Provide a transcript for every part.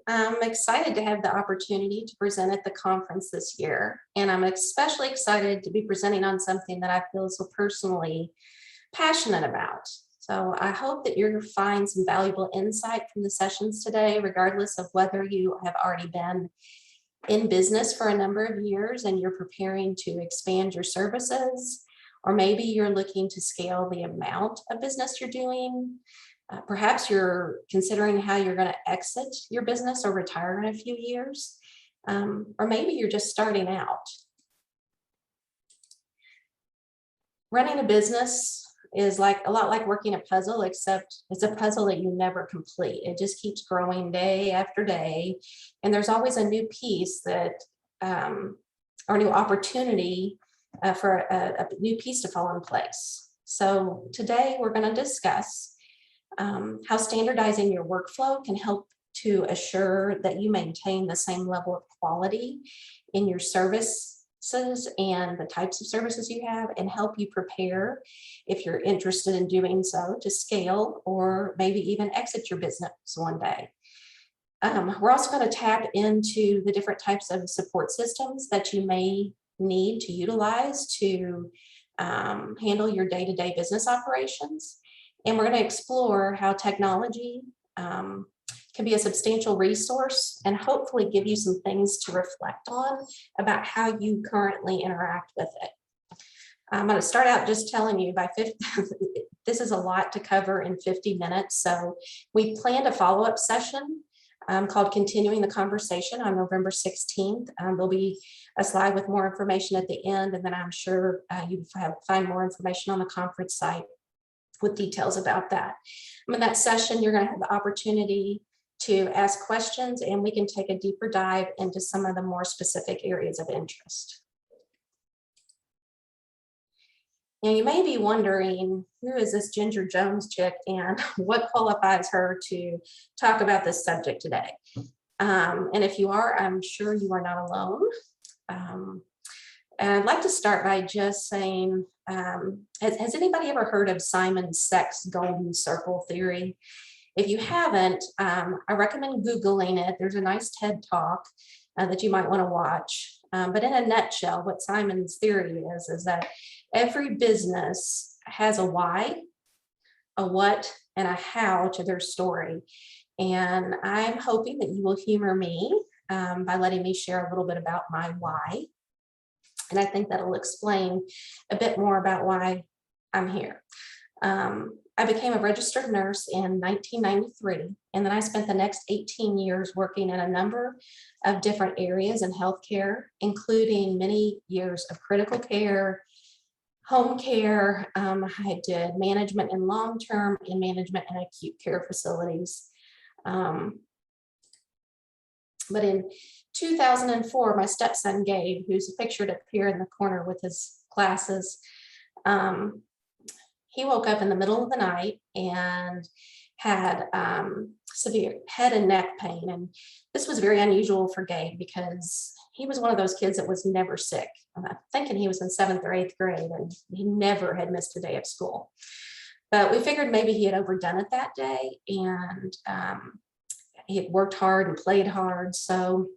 I'm excited to have the opportunity to present at the conference this year, and I'm especially excited to be presenting on something that I feel so personally passionate about. So I hope that you're going to find some valuable insight from the sessions today, regardless of whether you have already been in business for a number of years and you're preparing to expand your services, or maybe you're looking to scale the amount of business you're doing. Perhaps you're considering how you're going to exit your business or retire in a few years, or maybe you're just starting out. Running a business is like a lot like working a puzzle, except it's a puzzle that you never complete. It just keeps growing day after day, and there's always a new piece that, or a new opportunity for a new piece to fall in place. So today we're going to discuss how standardizing your workflow can help to assure that you maintain the same level of quality in your services and the types of services you have, and help you prepare, if you're interested in doing so, to scale or maybe even exit your business one day. We're also going to tap into the different types of support systems that you may need to utilize to handle your day-to-day business operations. And we're going to explore how technology can be a substantial resource and hopefully give you some things to reflect on about how you currently interact with it. I'm going to start out just telling you this is a lot to cover in 50 minutes. So we planned a follow-up session called Continuing the Conversation on November 16th. There'll be a slide with more information at the end, and then I'm sure you find more information on the conference site with details about that. In that session, you're going to have the opportunity to ask questions, and we can take a deeper dive into some of the more specific areas of interest. Now, you may be wondering, who is this Ginger Jones chick and what qualifies her to talk about this subject today? And if you are, I'm sure you are not alone. And I'd like to start by just saying, has anybody ever heard of Simon Sek's golden circle theory? If you haven't, I recommend Googling it. There's a nice TED talk that you might want to watch. But in a nutshell, what Simon's theory is that every business has a why, a what, and a how to their story. And I'm hoping that you will humor me by letting me share a little bit about my why. And I think that'll explain a bit more about why I'm here. I became a registered nurse in 1993, and then I spent the next 18 years working in a number of different areas in healthcare, including many years of critical care, home care. I did management in long-term and management in acute care facilities. But in 2004, my stepson Gabe, who's pictured up here in the corner with his glasses, he woke up in the middle of the night and had severe head and neck pain. And this was very unusual for Gabe because he was one of those kids that was never sick. I'm thinking he was in 7th or 8th grade and he never had missed a day of school. But we figured maybe he had overdone it that day, and he had worked hard and played hard. So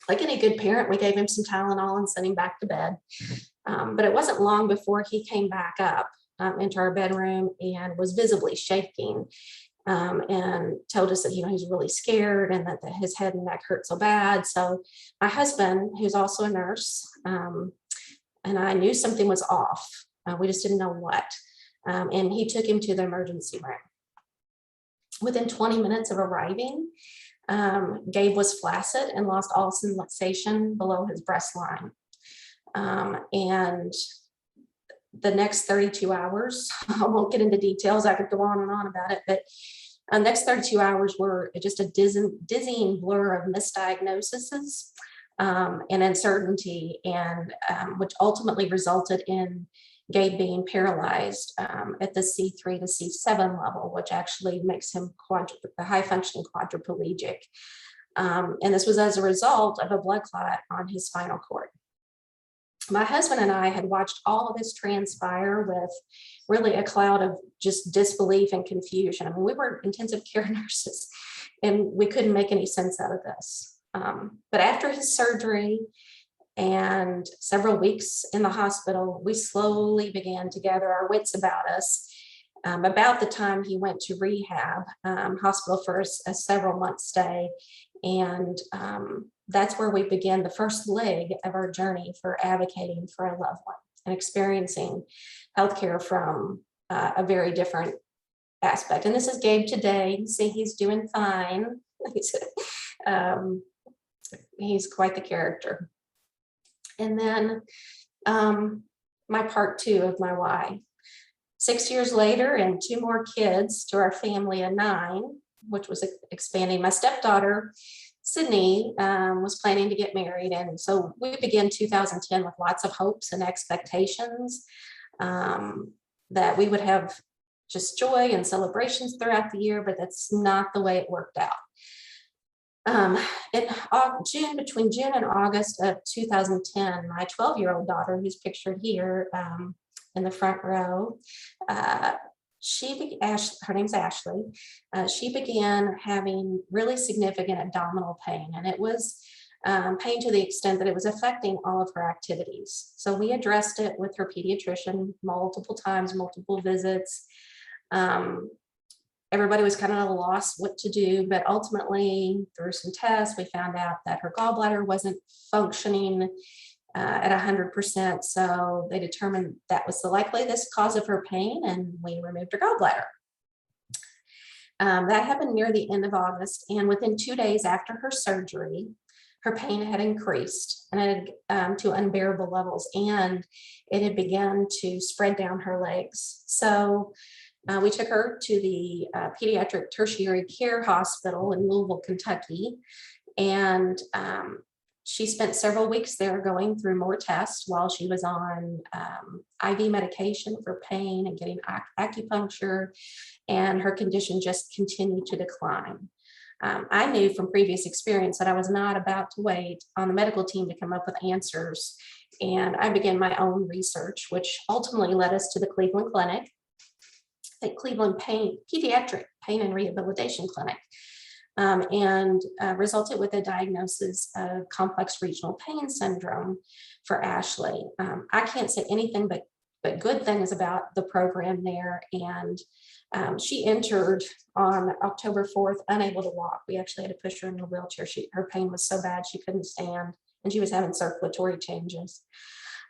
like any good parent, we gave him some Tylenol and sent him back to bed. But it wasn't long before he came back up into our bedroom and was visibly shaking, and told us that he's really scared and that his head and neck hurt so bad. So my husband, who's also a nurse, and I knew something was off. We just didn't know what. And he took him to the emergency room. Within 20 minutes of arriving, Gabe was flaccid and lost all sensation below his breast line. And the next 32 hours, I won't get into details, I could go on and on about it, but the next 32 hours were just a dizzying blur of misdiagnoses and uncertainty, and which ultimately resulted in Gabe being paralyzed at the C3 to C7 level, which actually makes him a high-functioning quadriplegic. And this was as a result of a blood clot on his spinal cord. My husband and I had watched all of this transpire with really a cloud of just disbelief and confusion. I mean, we were intensive care nurses, and we couldn't make any sense out of this. But after his surgery and several weeks in the hospital, we slowly began to gather our wits about us. About the time he went to rehab hospital for a several month stay. And that's where we began the first leg of our journey for advocating for a loved one and experiencing healthcare from a very different aspect. And this is Gabe today. You see, he's doing fine. He's quite the character. And then my part 2 of my why. 6 years later and 2 more kids to our family of 9, which was expanding. My stepdaughter, Sydney, was planning to get married. And so we began 2010 with lots of hopes and expectations that we would have just joy and celebrations throughout the year, but that's not the way it worked out. Between June and August of 2010, my 12-year-old daughter, who's pictured here in the front row, her name's Ashley. She began having really significant abdominal pain, and it was pain to the extent that it was affecting all of her activities. So we addressed it with her pediatrician multiple times, multiple visits. Everybody was kind of at a loss what to do, but ultimately through some tests, we found out that her gallbladder wasn't functioning at 100%. So they determined that was the likeliest cause of her pain, and we removed her gallbladder. That happened near the end of August, and within 2 days after her surgery, her pain had increased and to unbearable levels, and it had begun to spread down her legs. So we took her to the pediatric tertiary care hospital in Louisville, Kentucky, and she spent several weeks there going through more tests while she was on IV medication for pain and getting acupuncture, and her condition just continued to decline. I knew from previous experience that I was not about to wait on the medical team to come up with answers, and I began my own research, which ultimately led us to the Cleveland Clinic, the Cleveland Pediatric Pain and Rehabilitation Clinic, and resulted with a diagnosis of complex regional pain syndrome for Ashley. I can't say anything but good things about the program there. And she entered on October 4th, unable to walk. We actually had to push her in a wheelchair. Her pain was so bad she couldn't stand, and she was having circulatory changes.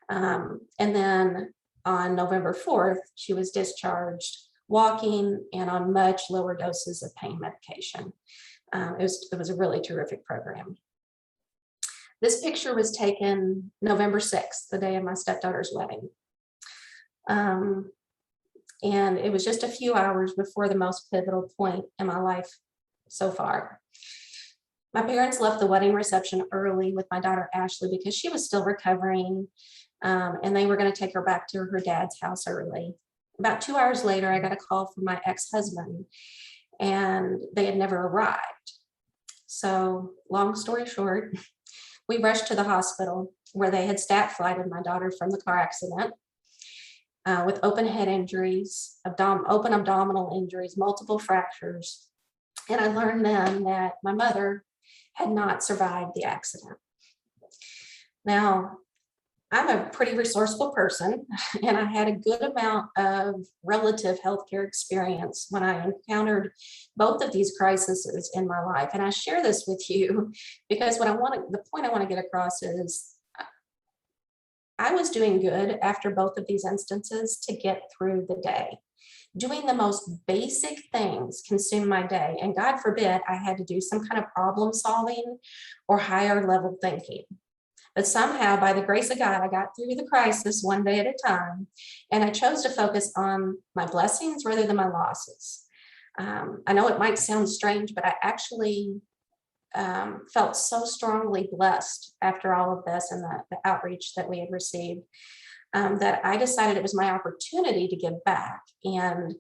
And then on November 4th, she was discharged, walking and on much lower doses of pain medication. It was a really terrific program. This picture was taken November 6th, the day of my stepdaughter's wedding. And it was just a few hours before the most pivotal point in my life so far. My parents left the wedding reception early with my daughter Ashley because she was still recovering, and they were going to take her back to her dad's house early. About 2 hours later, I got a call from my ex-husband, and they had never arrived. So long story short, we rushed to the hospital where they had stat flighted my daughter from the car accident with open head injuries, open abdominal injuries, multiple fractures. And I learned then that my mother had not survived the accident. Now, I'm a pretty resourceful person, and I had a good amount of relative healthcare experience when I encountered both of these crises in my life. And I share this with you because the point I want to get across is I was doing good after both of these instances to get through the day. Doing the most basic things consumed my day, and God forbid I had to do some kind of problem solving or higher level thinking. But somehow, by the grace of God, I got through the crisis one day at a time, and I chose to focus on my blessings rather than my losses. I know it might sound strange, but I actually felt so strongly blessed after all of this and the outreach that we had received that I decided it was my opportunity to give back and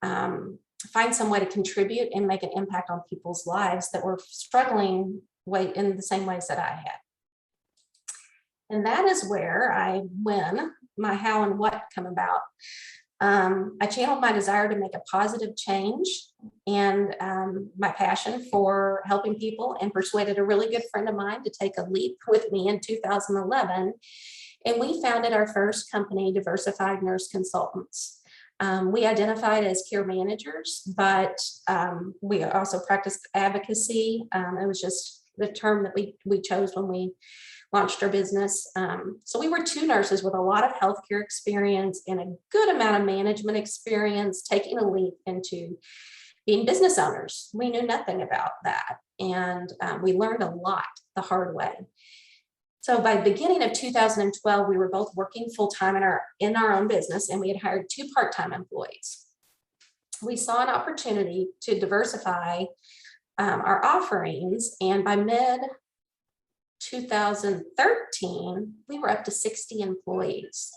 find some way to contribute and make an impact on people's lives that were struggling in the same ways that I had. And that is where when my how and what come about. I channeled my desire to make a positive change and my passion for helping people, and persuaded a really good friend of mine to take a leap with me in 2011. And we founded our first company, Diversified Nurse Consultants. We identified as care managers, but we also practiced advocacy. It was just the term that we chose when we launched our business. So we were two nurses with a lot of healthcare experience and a good amount of management experience, taking a leap into being business owners. We knew nothing about that, and we learned a lot the hard way. So by the beginning of 2012, we were both working full-time in our own business, and we had hired 2 part-time employees. We saw an opportunity to diversify our offerings, and by mid 2013, we were up to 60 employees.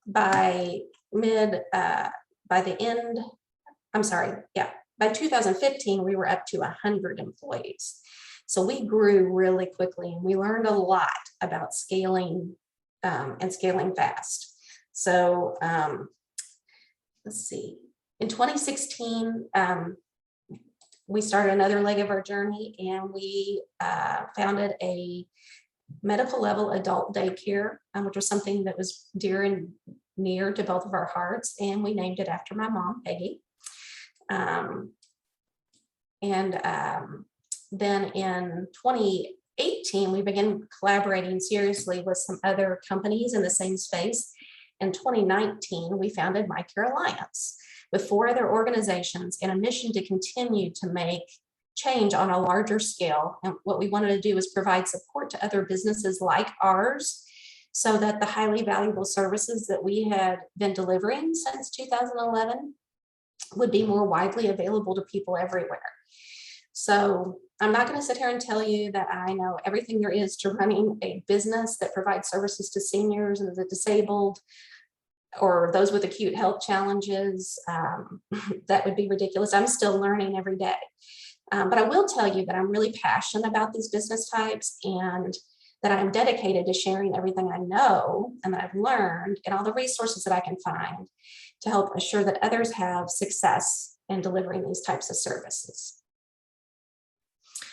By 2015, we were up to 100 employees. So we grew really quickly, and we learned a lot about scaling and scaling fast. So let's see, in 2016, we started another leg of our journey, and we founded a medical level adult daycare, which was something that was dear and near to both of our hearts. And we named it after my mom, Peggy. Then in 2018, we began collaborating seriously with some other companies in the same space. In 2019, we founded My Care Alliance with 4 other organizations in a mission to continue to make change on a larger scale. And what we wanted to do is provide support to other businesses like ours, so that the highly valuable services that we had been delivering since 2011 would be more widely available to people everywhere. So I'm not going to sit here and tell you that I know everything there is to running a business that provides services to seniors and the disabled or those with acute health challenges. That would be ridiculous. I'm still learning every day. But I will tell you that I'm really passionate about these business types, and that I'm dedicated to sharing everything I know and that I've learned and all the resources that I can find to help assure that others have success in delivering these types of services.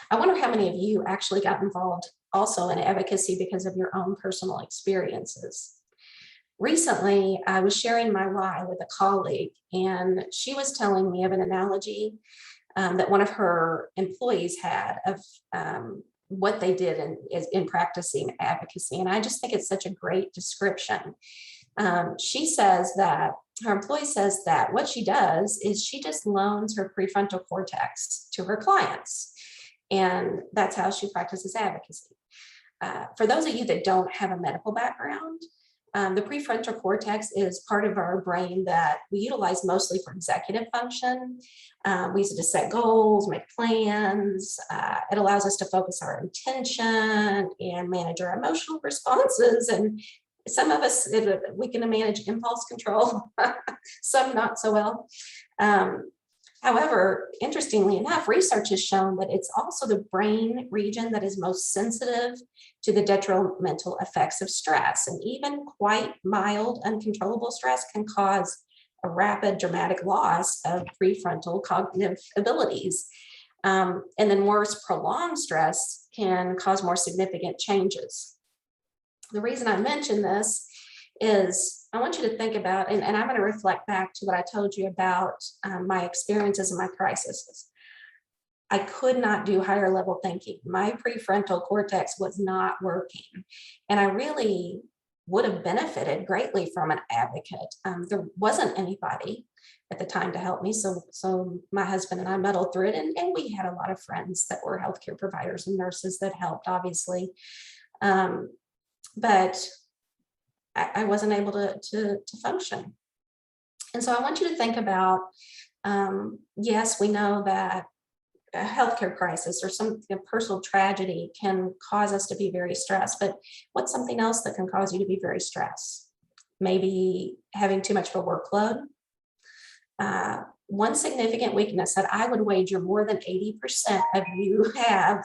I wonder how many of you actually got involved also in advocacy because of your own personal experiences. Recently, I was sharing my why with a colleague, and she was telling me of an analogy that one of her employees had of what they did in practicing advocacy. And I just think it's such a great description. She says that her employee says that what she does is she just loans her prefrontal cortex to her clients. And that's how she practices advocacy. For those of you that don't have a medical background, the prefrontal cortex is part of our brain that we utilize mostly for executive function. We use it to set goals, make plans. It allows us to focus our attention and manage our emotional responses. And some of us, we can manage impulse control, some not so well. However, interestingly enough, research has shown that it's also the brain region that is most sensitive to the detrimental effects of stress. And even quite mild, uncontrollable stress can cause a rapid, dramatic loss of prefrontal cognitive abilities. And then worse, prolonged stress can cause more significant changes. The reason I mention this is I want you to think about, and I'm going to reflect back to what I told you about my experiences and my crises. I could not do higher level thinking. My prefrontal cortex was not working. And I really would have benefited greatly from an advocate. There wasn't anybody at the time to help me. So my husband and I muddled through it. And we had a lot of friends that were healthcare providers and nurses that helped, obviously. But I wasn't able to function. And so I want you to think about, yes, we know that a healthcare crisis or some personal tragedy can cause us to be very stressed, but what's something else that can cause you to be very stressed? Maybe having too much of a workload. One significant weakness that I would wager more than 80% of you have,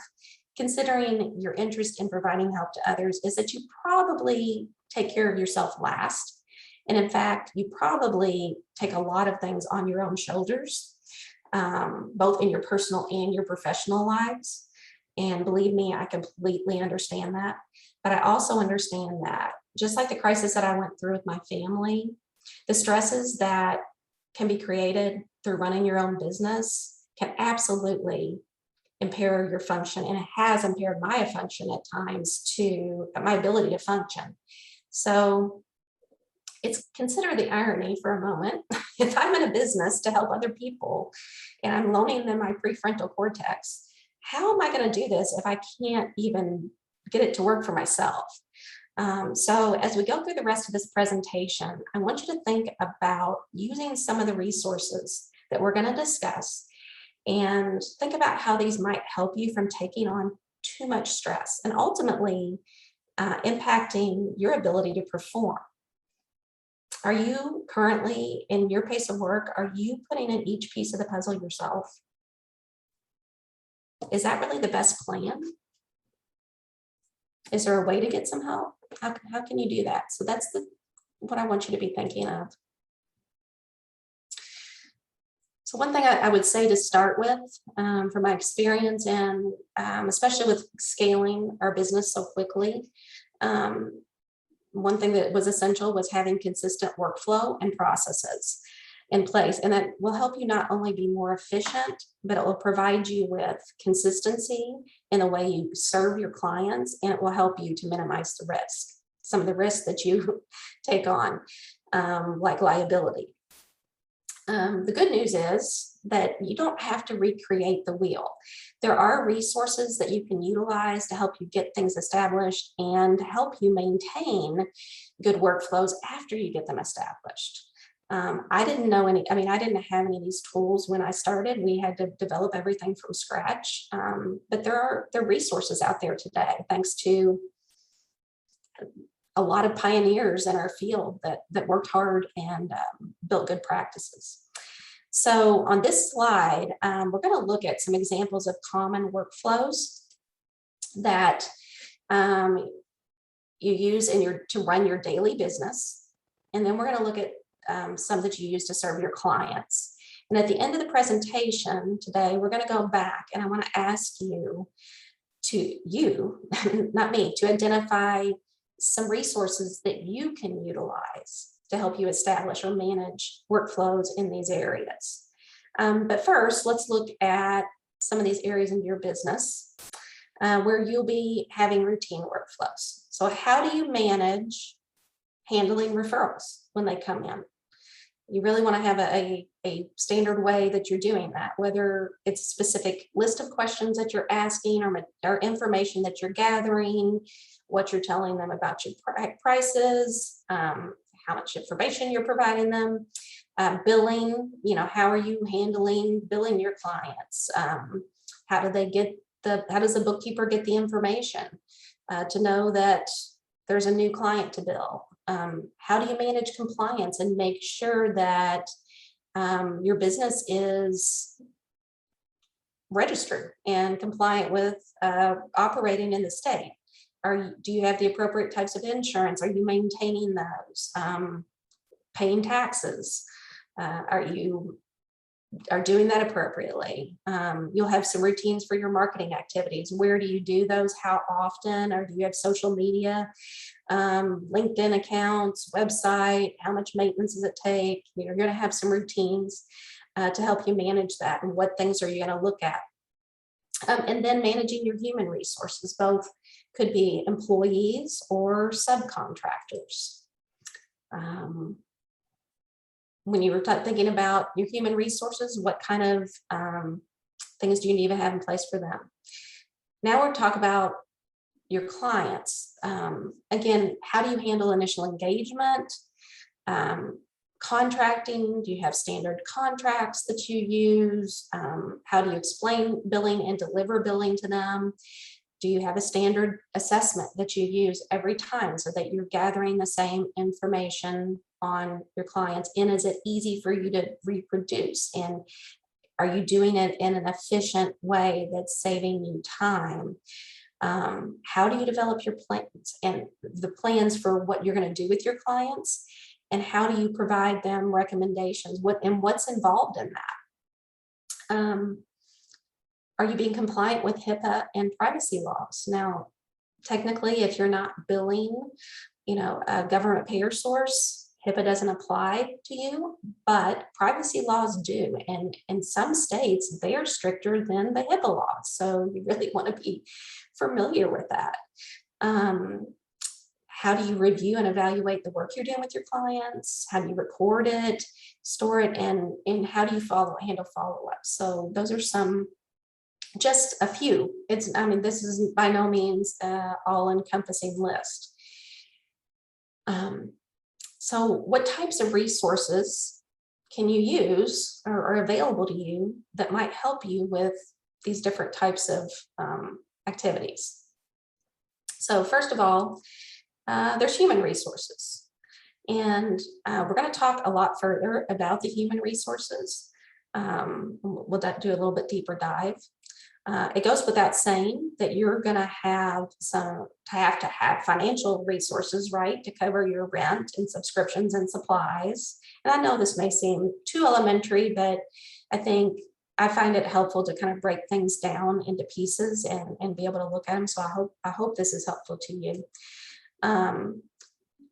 considering your interest in providing help to others, is that you probably take care of yourself last. And in fact, you probably take a lot of things on your own shoulders. both in your personal and your professional lives. And believe me, I completely understand that. But I also understand that just like the crisis that I went through with my family, the stresses that can be created through running your own business can absolutely impair your function. And it has impaired my function at times to my ability to function. So it's consider the irony for a moment. If I'm in a business to help other people and I'm loaning them my prefrontal cortex, how am I going to do this if I can't even get it to work for myself? So as we go through the rest of this presentation, I want you to think about using some of the resources that we're going to discuss and think about how these might help you from taking on too much stress and ultimately impacting your ability to perform. Are you currently in your pace of work, are you putting in each piece of the puzzle yourself? Is that really the best plan? Is there a way to get some help? How can you do that? So that's what I want you to be thinking of. So one thing I would say to start with, from my experience and especially with scaling our business so quickly, one thing that was essential was having consistent workflow and processes in place. And that will help you not only be more efficient, but it will provide you with consistency in the way you serve your clients, and it will help you to minimize the risk, some of the risks that you take on, like liability. The good news is that you don't have to recreate the wheel. There are resources that you can utilize to help you get things established and to help you maintain good workflows after you get them established. I didn't know any, I didn't have any of these tools when I started. We had to develop everything from scratch. But there are resources out there today, thanks to a lot of pioneers in our field that worked hard and built good practices. So on this slide, we're going to look at some examples of common workflows that you use to run your daily business. And then we're going to look at some that you use to serve your clients. And at the end of the presentation today, we're going to go back and I want to ask you, not me, to identify some resources that you can utilize to help you establish or manage workflows in these areas. But first, let's look at some of these areas in your business where you'll be having routine workflows. So how do you manage handling referrals when they come in? You really want to have a standard way that you're doing that, whether it's a specific list of questions that you're asking or information that you're gathering, what you're telling them about your prices, how much information you're providing them, billing, how are you handling billing your clients? How does the bookkeeper get the information to know that there's a new client to bill? How do you manage compliance and make sure that your business is registered and compliant with operating in the state? Do you have the appropriate types of insurance? Are you maintaining those? Paying taxes? Are you doing that appropriately? You'll have some routines for your marketing activities. Where do you do those? How often? Or do you have social media, LinkedIn accounts, website? How much maintenance does it take? You're going to have some routines to help you manage that. And what things are you going to look at? And then managing your human resources, both could be employees or subcontractors. When you were thinking about your human resources, what kind of things do you need to have in place for them? Now we'll talk about your clients. Again, how do you handle initial engagement? Contracting, do you have standard contracts that you use? How do you explain billing and deliver billing to them? Do you have a standard assessment that you use every time so that you're gathering the same information on your clients? And is it easy for you to reproduce? And are you doing it in an efficient way that's saving you time? How do you develop your plans and the plans for what you're going to do with your clients? And how do you provide them recommendations? What's involved in Are you being compliant with HIPAA and privacy laws? Now, technically, if you're not billing, a government payer source, HIPAA doesn't apply to you, but privacy laws do. And in some states, they are stricter than the HIPAA laws. So you really want to be familiar with that. How do you review and evaluate the work you're doing with your clients? How do you record it, store it, and how do you handle follow-up? So those are just a few. This is by no means an all-encompassing list. So what types of resources can you use or are available to you that might help you with these different types of activities? So first of all, there's human resources. And we're going to talk a lot further about the human resources. We'll do a little bit deeper dive. It goes without saying that you're going to have to have financial resources, right, to cover your rent and subscriptions and supplies. And I know this may seem too elementary, but I find it helpful to kind of break things down into pieces and be able to look at them. So I hope this is helpful to you.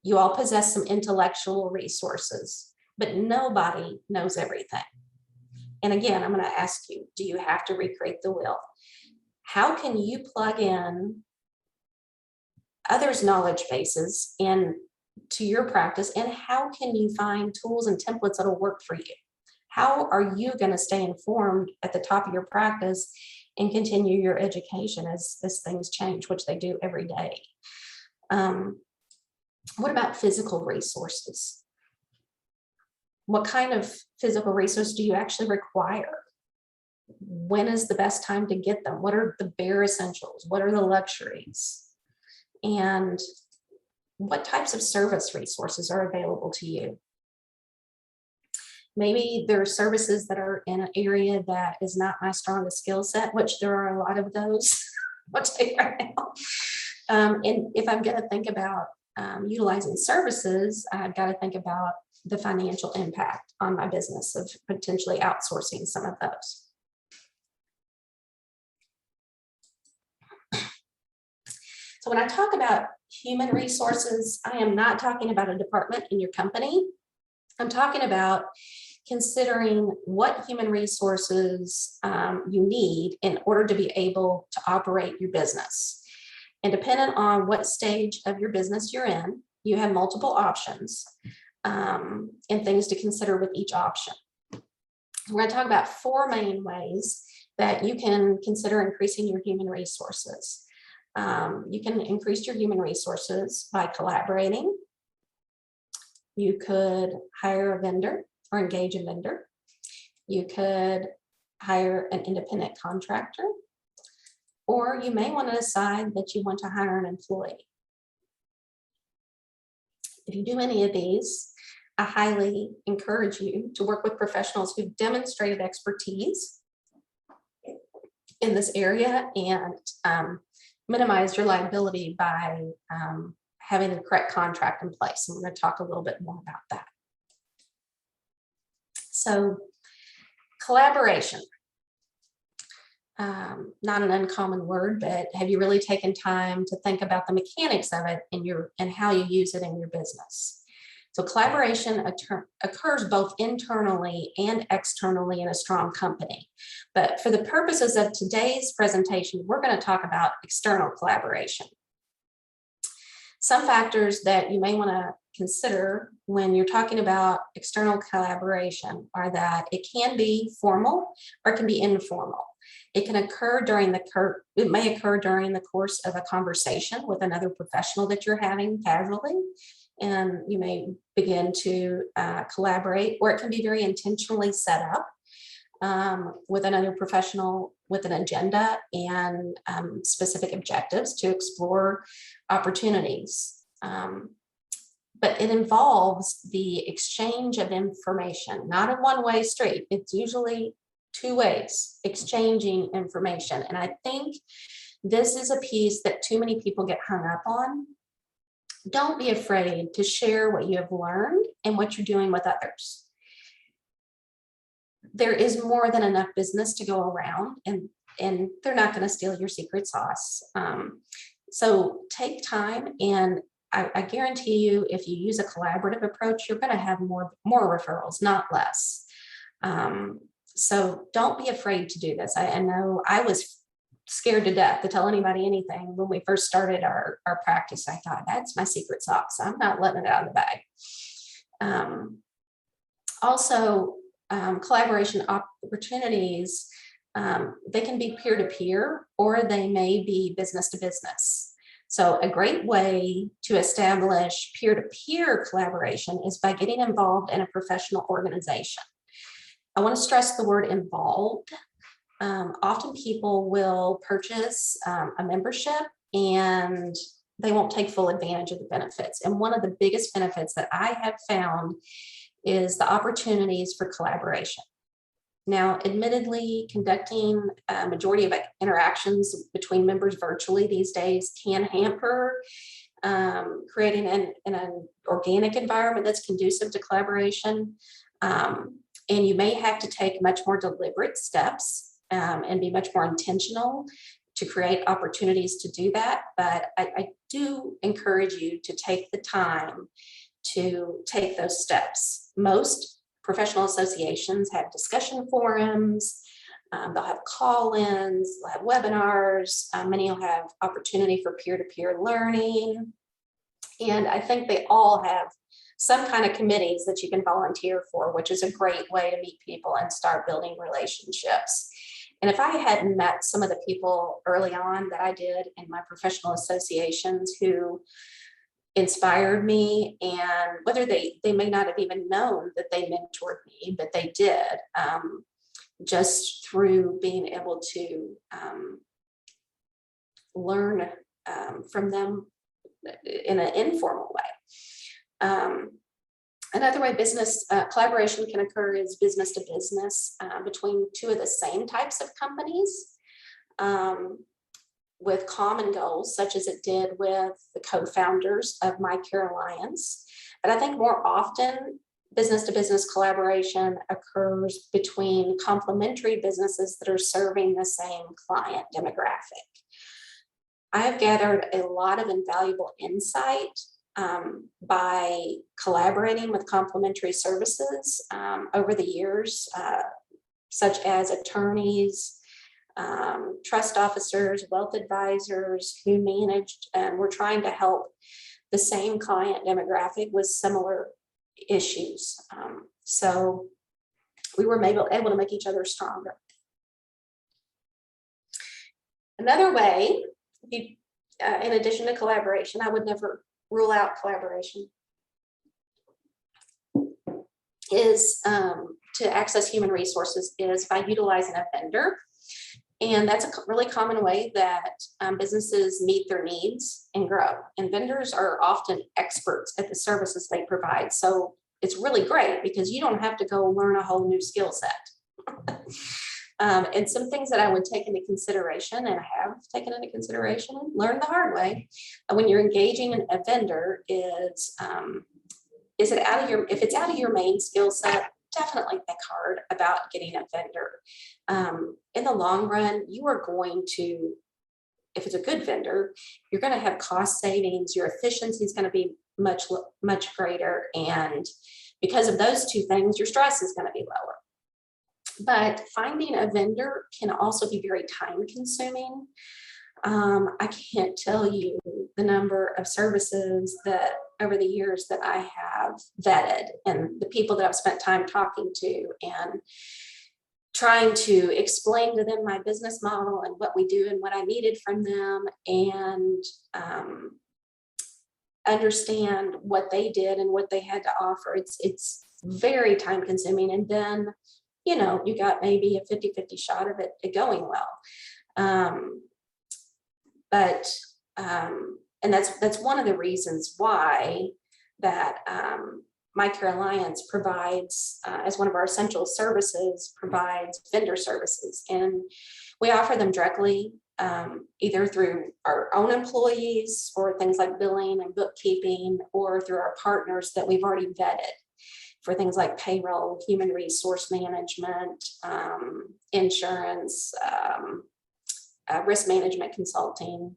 You all possess some intellectual resources, but nobody knows everything. And again, I'm going to ask you, do you have to recreate the wheel? How can you plug in others' knowledge bases into your practice? And how can you find tools and templates that'll work for you? How are you going to stay informed at the top of your practice and continue your education as things change, which they do every day? What about physical resources? What kind of physical resource do you actually require? When is the best time to get them? What are the bare essentials? What are the luxuries? And what types of service resources are available to you? Maybe there are services that are in an area that is not my strongest skill set, which there are a lot of those, I'll tell you right now. And if I'm going to think about utilizing services, I've got to think about the financial impact on my business of potentially outsourcing some of those. So when I talk about human resources, I am not talking about a department in your company. I'm talking about considering what human resources you need in order to be able to operate your business. And depending on what stage of your business you're in, you have multiple options and things to consider with each option. We're going to talk about 4 main ways that you can consider increasing your human resources. You can increase your human resources by collaborating. You could hire a vendor or engage a vendor. You could hire an independent contractor, or you may want to decide that you want to hire an employee. If you do any of these, I highly encourage you to work with professionals who've demonstrated expertise in this area and minimize your liability by having the correct contract in place. And we're going to talk a little bit more about that. So, collaboration. Not an uncommon word, but have you really taken time to think about the mechanics of it and how you use it in your business? So collaboration occurs both internally and externally in a strong company. But for the purposes of today's presentation, we're going to talk about external collaboration. Some factors that you may want to consider when you're talking about external collaboration are that it can be formal or it can be informal. It can occur it may occur during the course of a conversation with another professional that you're having casually, and you may begin to collaborate, or it can be very intentionally set up with another professional with an agenda and specific objectives to explore opportunities. But it involves the exchange of information, not a one-way street. It's usually 2 ways, exchanging information. And I think this is a piece that too many people get hung up on. Don't be afraid to share what you have learned and what you're doing with others. there is more than enough business to go around, and they're not going to steal your secret sauce. So take time, and I guarantee you, if you use a collaborative approach, you're going to have more referrals, not less. So don't be afraid to do this. I know I was scared to death to tell anybody anything when we first started our practice. I thought, that's my secret sauce, I'm not letting it out of the bag. Also, collaboration opportunities, they can be peer-to-peer, or they may be business-to-business. So a great way to establish peer-to-peer collaboration is by getting involved in a professional organization. I want to stress the word involved. Often people will purchase a membership and they won't take full advantage of the benefits. And one of the biggest benefits that I have found is the opportunities for collaboration. Now, admittedly, conducting a majority of interactions between members virtually these days can hamper creating an organic environment that's conducive to collaboration. And you may have to take much more deliberate steps and be much more intentional to create opportunities to do that. But I do encourage you to take the time to take those steps. Most professional associations have discussion forums, they'll have call-ins, they'll have webinars, many will have opportunity for peer-to-peer learning. And I think they all have some kind of committees that you can volunteer for, which is a great way to meet people and start building relationships. And if I hadn't met some of the people early on that I did in my professional associations who inspired me, and whether they may not have even known that they mentored me, but they did, just through being able to learn from them in an informal way. Another way business collaboration can occur is business to business between two of the same types of companies with common goals, such as it did with the co-founders of My Care Alliance. But I think more often, business to business collaboration occurs between complementary businesses that are serving the same client demographic. I have gathered a lot of invaluable insight by collaborating with complementary services over the years, such as attorneys, trust officers, wealth advisors who managed and were trying to help the same client demographic with similar issues. So we were able to make each other stronger. Another way, in addition to collaboration, I would never rule out collaboration, is to access human resources is by utilizing a vendor. And that's a really common way that businesses meet their needs and grow. And vendors are often experts at the services they provide. So it's really great because you don't have to go learn a whole new skill set. And some things that I would take into consideration, and I have taken into consideration and learned the hard way, when you're engaging a vendor is it out of if it's out of your main skill set, definitely think hard about getting a vendor. In the long run, you are going to, if it's a good vendor, you're going to have cost savings, your efficiency is going to be much greater. And because of those two things, your stress is going to be lower. But finding a vendor can also be very time consuming. I can't tell you the number of services that over the years that I have vetted and the people that I've spent time talking to and trying to explain to them my business model and what we do and what I needed from them, and understand what they did and what they had to offer. It's very time consuming. And then, you know, you got maybe a 50-50 shot of it going well. And that's one of the reasons why that My Care Alliance provides, as one of our essential services, provides vendor services. And we offer them directly, either through our own employees for things like billing and bookkeeping, or through our partners that we've already vetted. for things like payroll, human resource management, insurance, risk management consulting,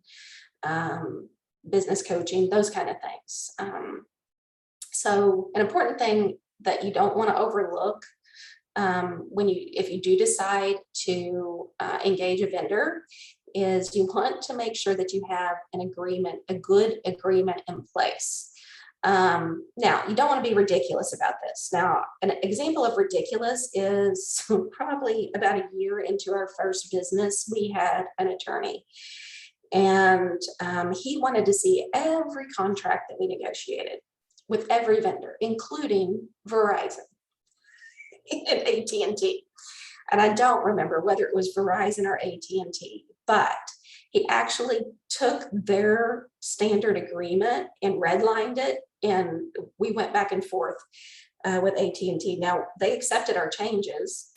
business coaching, those kind of things. So an important thing that you don't want to overlook if you do decide to engage a vendor, is you want to make sure that you have an agreement, a good agreement in place. Now, you don't want to be ridiculous about this. Now, an example of ridiculous is probably about a year into our first business, we had an attorney, and he wanted to see every contract that we negotiated with every vendor, including Verizon and AT&T. And I don't remember whether it was Verizon or AT&T, but he actually took their standard agreement and redlined it, and we went back and forth with AT&T. Now, they accepted our changes,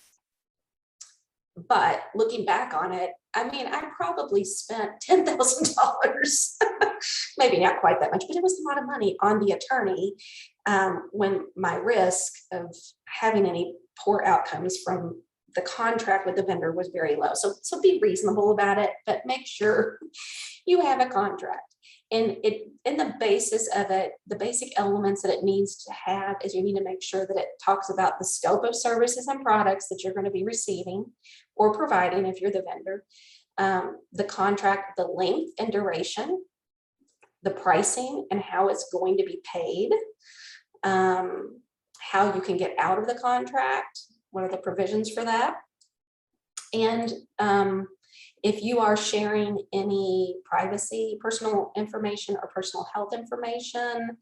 but looking back on it, I mean, I probably spent $10,000, maybe not quite that much, but it was a lot of money on the attorney when my risk of having any poor outcomes from the contract with the vendor was very low. So be reasonable about it, but make sure you have a contract. And in the basis of it, the basic elements that it needs to have is you need to make sure that it talks about the scope of services and products that you're going to be receiving or providing if you're the vendor, the contract, the length and duration, the pricing and how it's going to be paid, how you can get out of the contract, what are the provisions for that, and if you are sharing any privacy, personal information or personal health information,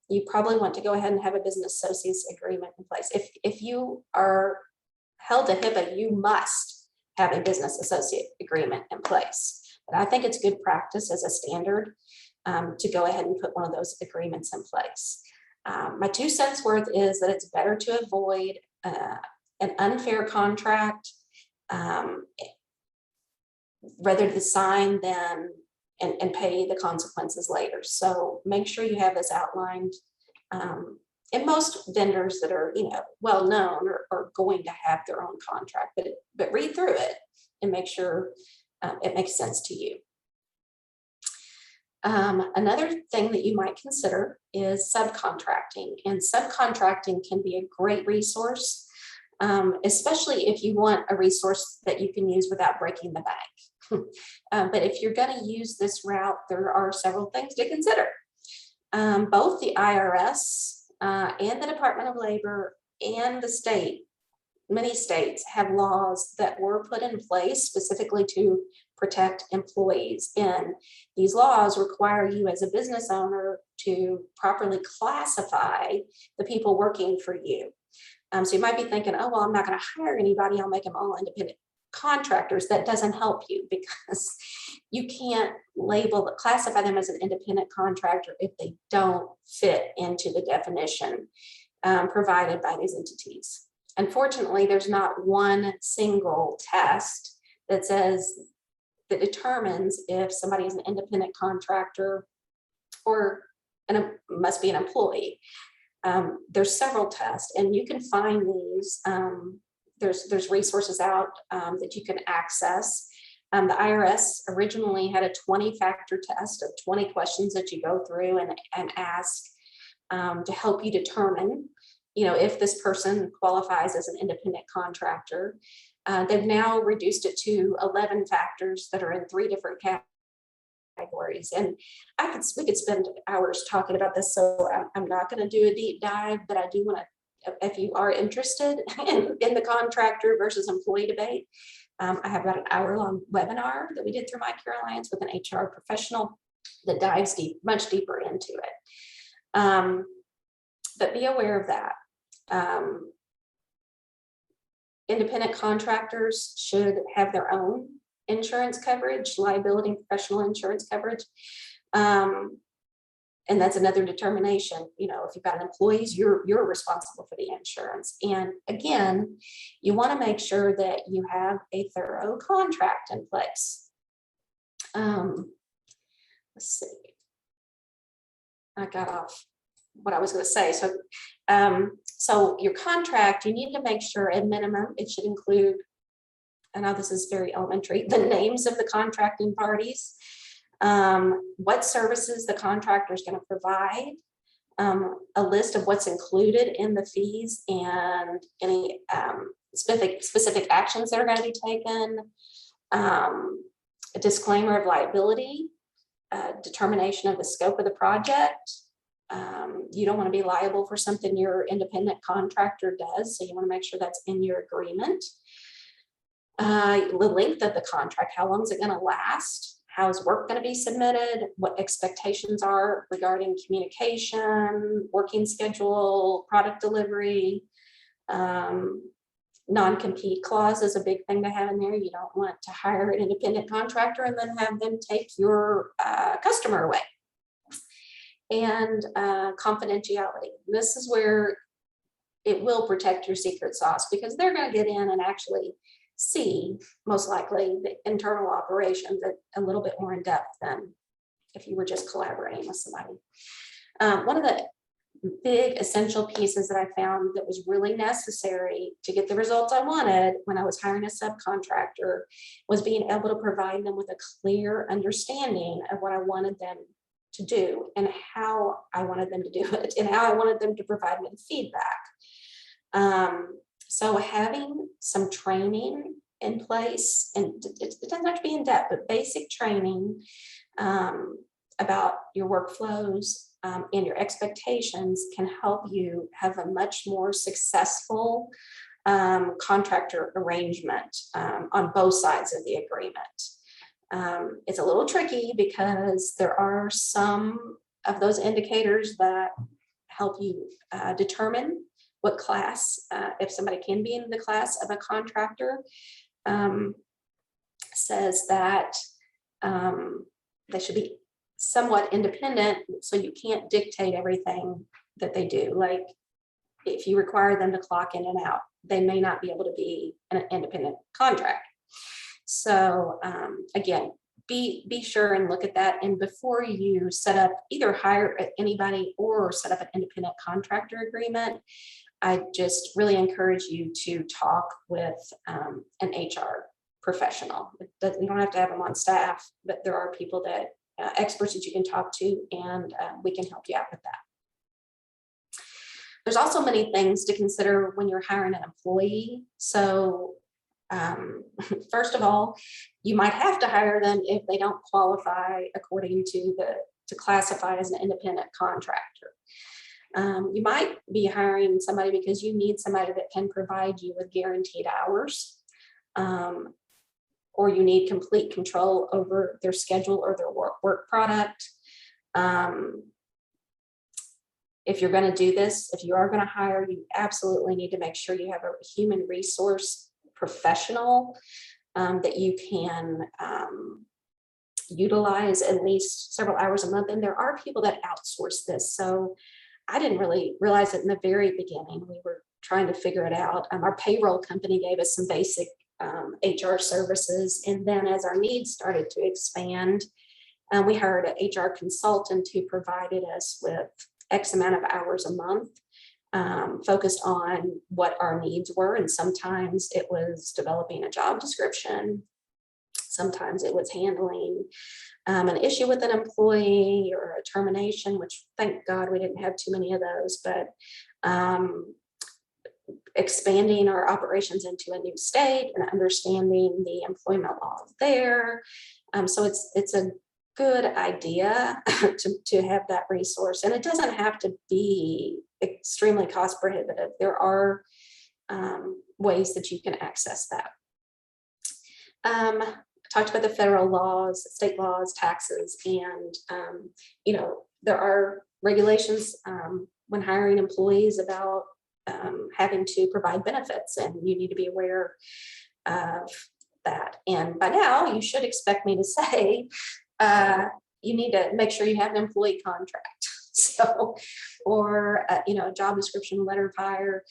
you probably want to go ahead and have a business associates agreement in place. If you are held to HIPAA, you must have a business associate agreement in place. But I think it's good practice as a standard to go ahead and put one of those agreements in place. My 2 cents worth is that it's better to avoid an unfair contract rather than sign them and pay the consequences later. So make sure you have this outlined. And most vendors that are, well known are going to have their own contract, but read through it and make sure it makes sense to you. Another thing that you might consider is subcontracting, and subcontracting can be a great resource, especially if you want a resource that you can use without breaking the bank. But if you're going to use this route, there are several things to consider. Both the IRS and the Department of Labor and the state, many states have laws that were put in place specifically to protect employees. And these laws require you as a business owner to properly classify the people working for you. So you might be thinking, oh, well, I'm not going to hire anybody. I'll make them all independent contractors. That doesn't help you because you can't classify them as an independent contractor if they don't fit into the definition provided by these entities. Unfortunately, there's not one single test that determines if somebody is an independent contractor or must be an employee. There's several tests, and you can find these. There's resources out that you can access. The IRS originally had a 20-factor test of 20 questions that you go through and ask to help you determine, if this person qualifies as an independent contractor. They've now reduced it to 11 factors that are in 3 different categories. And we could spend hours talking about this, so I'm not going to do a deep dive, but I do want to, if you are interested in the contractor versus employee debate, I have about an hour-long webinar that we did through My Care Alliance with an HR professional that dives much deeper into it. But be aware of that. Independent contractors should have their own insurance coverage, liability and professional insurance coverage. And that's another determination. If you've got employees, you're responsible for the insurance. And again, you want to make sure that you have a thorough contract in place. Let's see. I got off what I was going to say. So your contract, you need to make sure at minimum it should include, I know this is very elementary, the names of the contracting parties, what services the contractor is going to provide, a list of what's included in the fees and any specific actions that are going to be taken, a disclaimer of liability, determination of the scope of the project. You don't want to be liable for something your independent contractor does, so you want to make sure that's in your agreement. The length of the contract, how long is it going to last? How is work going to be submitted? What expectations are regarding communication, working schedule, product delivery. Non-compete clause is a big thing to have in there. You don't want to hire an independent contractor and then have them take your customer away. And confidentiality. This is where it will protect your secret sauce, because they're going to get in and actually see, most likely, the internal operations a little bit more in depth than if you were just collaborating with somebody. One of the big essential pieces that I found that was really necessary to get the results I wanted when I was hiring a subcontractor was being able to provide them with a clear understanding of what I wanted them to do and how I wanted them to do it and how I wanted them to provide me feedback. So having some training in place, and it doesn't have to be in depth, but basic training about your workflows and your expectations can help you have a much more successful contractor arrangement on both sides of the agreement. It's a little tricky because there are some of those indicators that help you determine what class, if somebody can be in the class of a contractor. Says that they should be somewhat independent, so you can't dictate everything that they do. Like if you require them to clock in and out, they may not be able to be an independent contractor. So again, be sure and look at that. And before you set up, either hire anybody or set up an independent contractor agreement, I just really encourage you to talk with an HR professional. You don't have to have them on staff, but there are people that experts that you can talk to, and we can help you out with that. There's also many things to consider when you're hiring an employee. So first of all, you might have to hire them if they don't qualify according to classify as an independent contractor. You might be hiring somebody because you need somebody that can provide you with guaranteed hours, or you need complete control over their schedule or their work product. If you're going to do this, if you are going to hire, you absolutely need to make sure you have a human resource professional that you can utilize at least several hours a month. And there are people that outsource this. So I didn't really realize it in the very beginning. We were trying to figure it out. Our payroll company gave us some basic HR services. And then as our needs started to expand, we hired an HR consultant who provided us with X amount of hours a month, focused on what our needs were. And sometimes it was developing a job description. Sometimes it was handling an issue with an employee or a termination, which thank God we didn't have too many of those, but expanding our operations into a new state and understanding the employment laws there. So it's a good idea to have that resource, and it doesn't have to be extremely cost prohibitive. There are ways that you can access that. Talked about the federal laws, state laws, taxes, and there are regulations when hiring employees about having to provide benefits, and you need to be aware of that. And by now, you should expect me to say you need to make sure you have an employee contract. So, or a job description, letter of hire.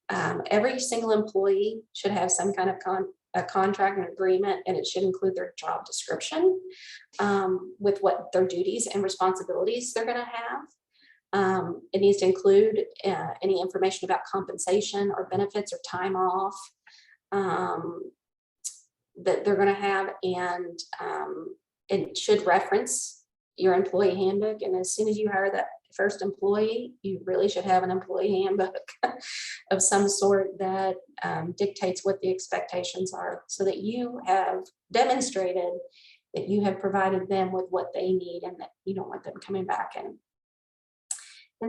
Every single employee should have some kind of a contract and agreement, and it should include their job description with what their duties and responsibilities they're going to It needs to include any information about compensation or benefits or time off that they're going to have, and it should reference your employee handbook. And as soon as you hire that first employee, you really should have an employee handbook of some sort that dictates what the expectations are, so that you have demonstrated that you have provided them with what they need, and that you don't want them coming back and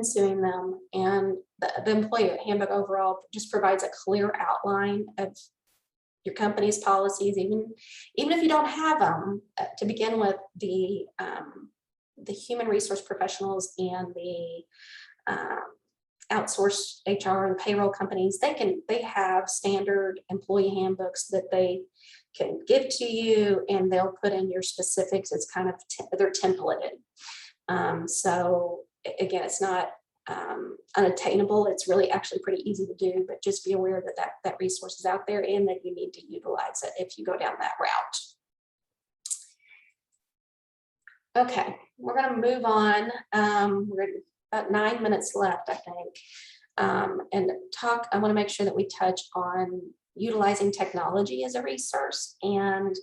suing them. And the employee handbook overall just provides a clear outline of your company's policies, even if you don't have them to begin with. The human resource professionals and the outsourced HR and payroll companies, they have standard employee handbooks that they can give to you, and they'll put in your specifics. It's kind of they're templated. So again, it's not unattainable. It's really actually pretty easy to do, but just be aware that resource is out there and that you need to utilize it if you go down that route. Okay, we're going to move on. We're about 9 minutes left, I think, and I want to make sure that we touch on utilizing technology as a resource, and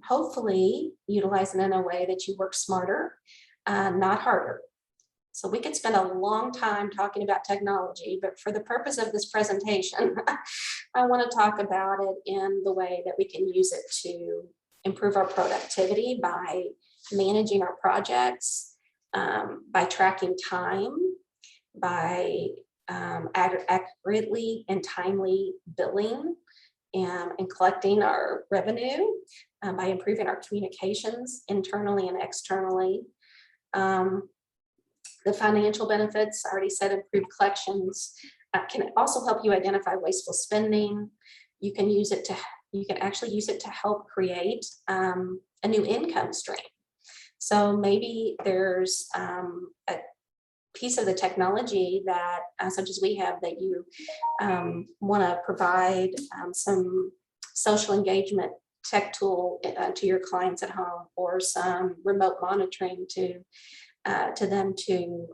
hopefully utilizing it in a way that you work smarter, not harder. So we could spend a long time talking about technology, but for the purpose of this presentation, I want to talk about it in the way that we can use it to improve our productivity by managing our projects, by tracking time, by accurately and timely billing, and collecting our revenue, by improving our communications internally and externally. The financial benefits, I already said, improved collections, can also help you identify wasteful spending. You can actually use it to help create a new income stream. So maybe there's a piece of the technology that, such as we have, that you want to provide some social engagement tech tool to your clients at home, or some remote monitoring to them to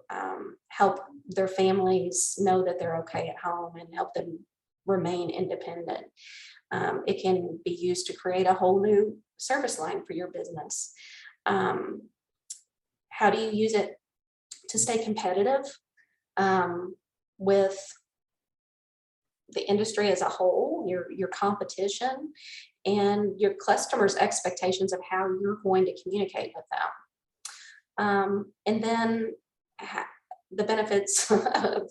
help their families know that they're okay at home and help them remain independent. It can be used to create a whole new service line for your business. How do you use it to stay competitive with the industry as a whole, your competition, and your customers' expectations of how you're going to communicate with them? And then the benefits of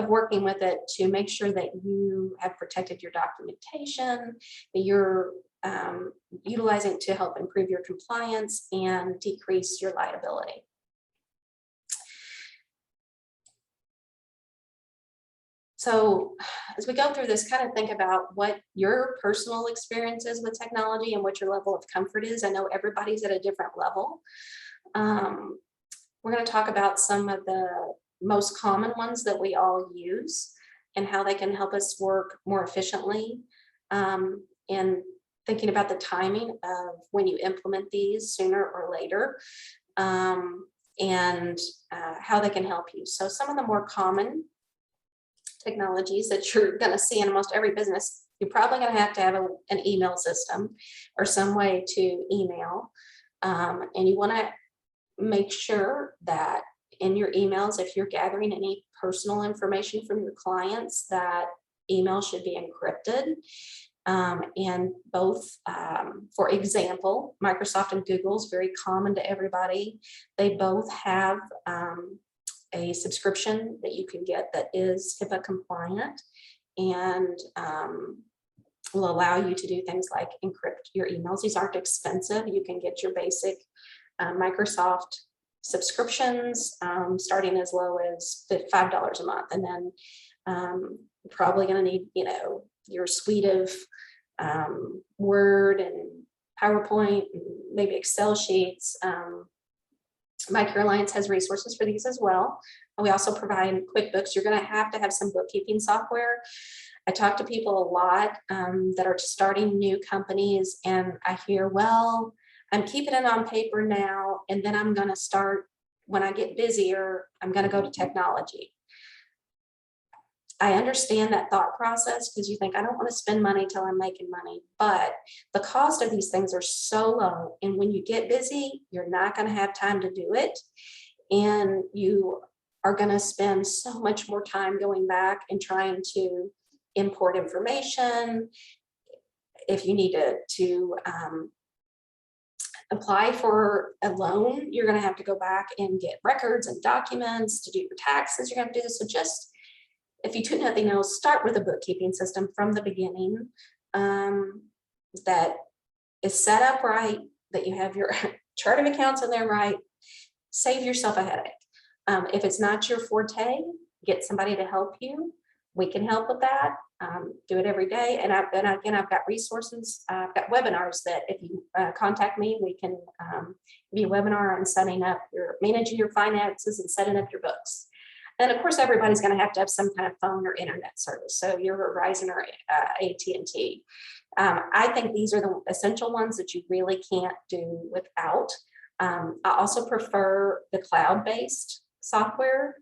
working with it to make sure that you have protected your documentation, that you're utilizing it to help improve your compliance and decrease your liability. So as we go through this, kind of think about what your personal experience is with technology and what your level of comfort is. I know everybody's at a different level. We're going to talk about some of the most common ones that we all use and how they can help us work more efficiently, and thinking about the timing of when you implement these, sooner or later, and how they can help you. So some of the more common technologies that you're going to see in almost every business, you're probably going to have an email system or some way to email, and you want to make sure that in your emails, if you're gathering any personal information from your clients, that email should be encrypted. And both, for example, Microsoft and Google is very common to everybody. They both have a subscription that you can get that is HIPAA compliant, and will allow you to do things like encrypt your emails. These aren't expensive. You can get your basic Microsoft subscriptions starting as low as $5 a month, and then probably going to need your suite of Word and PowerPoint, and maybe Excel sheets. My Career Alliance has resources for these as well. We also provide QuickBooks. You're going to have some bookkeeping software. I talk to people a lot that are starting new companies, and I hear, well, I'm keeping it on paper now, and then I'm going to start when I get busier, I'm going to go to technology. I understand that thought process because you think, I don't want to spend money till I'm making money, but the cost of these things are so low. And when you get busy, you're not going to have time to do it. And you are going to spend so much more time going back and trying to import information. If you need to apply for a loan, you're going to have to go back and get records and documents to do your taxes. You're going to have to do this. So just, if you do nothing else, start with a bookkeeping system from the beginning that is set up right, that you have your chart of accounts in there right. Save yourself a headache. If it's not your forte, get somebody to help you. We can help with that. Do it every day. And again, I've got resources. I've got webinars that if you contact me, we can give you a webinar on setting up managing your finances and setting up your books. And of course, everybody's going to have some kind of phone or internet service. So your Verizon or AT&T. I think these are the essential ones that you really can't do without. I also prefer the cloud-based software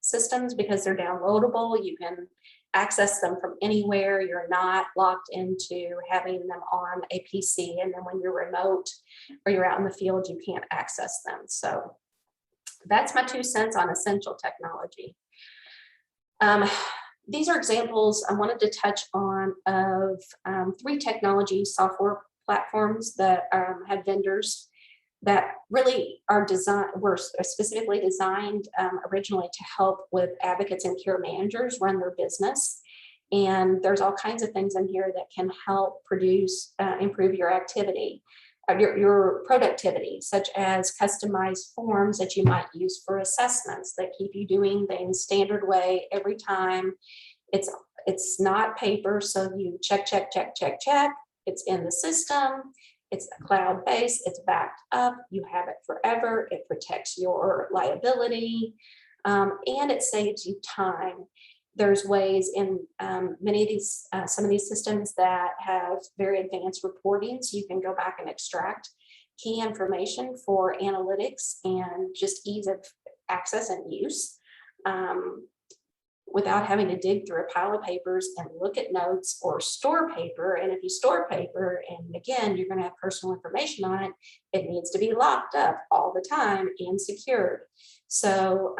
systems because they're downloadable. You can access them from anywhere. You're not locked into having them on a PC. And then when you're remote or you're out in the field, you can't access them. So that's my 2 cents on essential technology. These are examples I wanted to touch on of 3 technology software platforms that have vendors that really were specifically designed originally to help with advocates and care managers run their business. And there's all kinds of things in here that can help improve your activity, your productivity, such as customized forms that you might use for assessments that keep you doing things standard way every time. It's not paper, so you check. It's in the system. It's cloud-based, it's backed up, you have it forever, it protects your liability, and it saves you time. There's ways in many of these, some of these systems that have very advanced reporting, so you can go back and extract key information for analytics and just ease of access and use. Without having to dig through a pile of papers and look at notes or store paper. And if you store paper, and again, you're going to have personal information on it, it needs to be locked up all the time and secured. So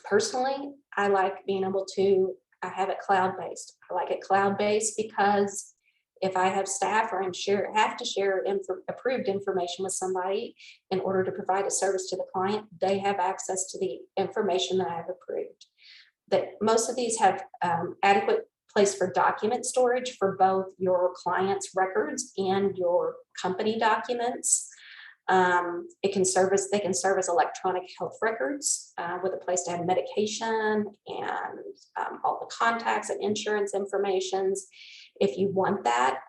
personally, I like being able to have it cloud-based. I like it cloud-based because if I have staff or have to share approved information with somebody in order to provide a service to the client, they have access to the information that I've approved. That most of these have adequate place for document storage for both your client's records and your company documents. They can serve as electronic health records with a place to have medication and all the contacts and insurance informations. If you want that,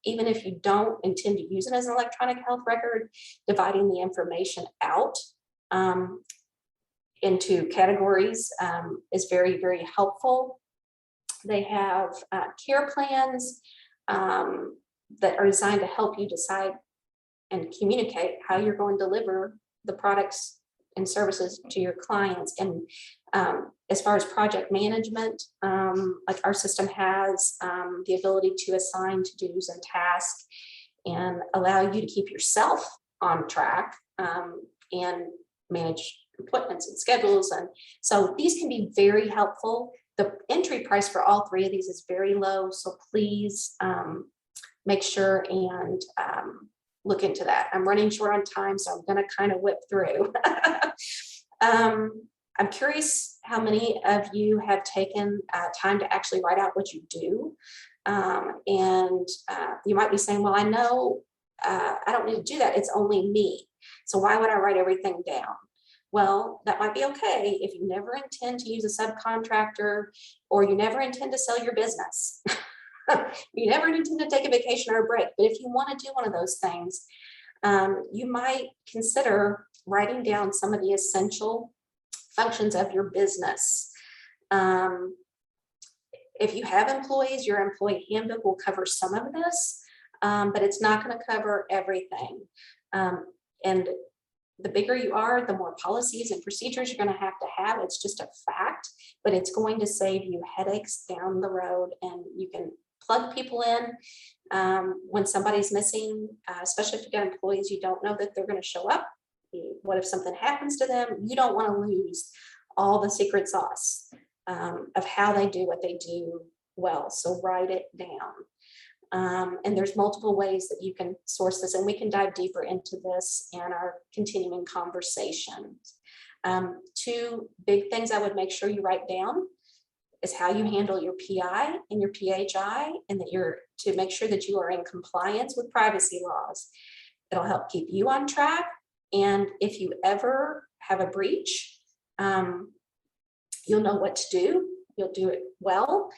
even if you don't intend to use it as an electronic health record, dividing the information out into categories is very, very helpful. They have care plans that are designed to help you decide and communicate how you're going to deliver the products and services to your clients. And as far as project management, like our system has the ability to assign to-dos and tasks and allow you to keep yourself on track and manage appointments and schedules. And so these can be very helpful. The entry price for all 3 of these is very low. So please make sure and look into that. I'm running short on time, so I'm going to kind of whip through. I'm curious how many of you have taken time to actually write out what you do. And you might be saying, well, I know I don't need to do that. It's only me. So why would I write everything down? Well, that might be okay if you never intend to use a subcontractor or you never intend to sell your business. You never intend to take a vacation or a break. But if you want to do one of those things, you might consider writing down some of the essential functions of your business. If you have employees, your employee handbook will cover some of this, but it's not going to cover everything. And the bigger you are, the more policies and procedures you're going to have. It's just a fact, but it's going to save you headaches down the road, and you can plug people in when somebody's missing, especially if you've got employees you don't know that they're going to show up. What if something happens to them? You don't want to lose all the secret sauce of how they do what they do well. So write it down. And there's multiple ways that you can source this, and we can dive deeper into this in our continuing conversations. Two big things I would make sure you write down is how you handle your PI and your PHI, and that you're to make sure that you are in compliance with privacy laws. It'll help keep you on track. And if you ever have a breach, you'll know what to do. You'll do it well,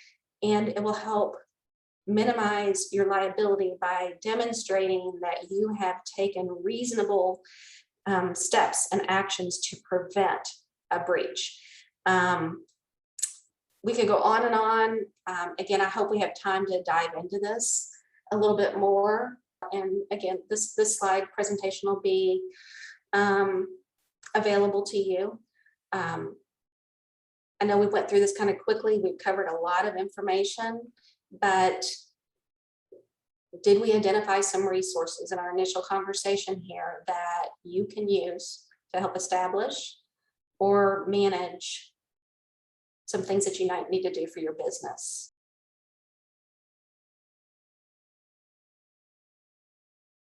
and it will help minimize your liability by demonstrating that you have taken reasonable steps and actions to prevent a breach. We could go on and on. Again, I hope we have time to dive into this a little bit more. And again, this slide presentation will be available to you. I know we went through this kind of quickly. We've covered a lot of information, but did we identify some resources in our initial conversation here that you can use to help establish or manage some things that you might need to do for your business?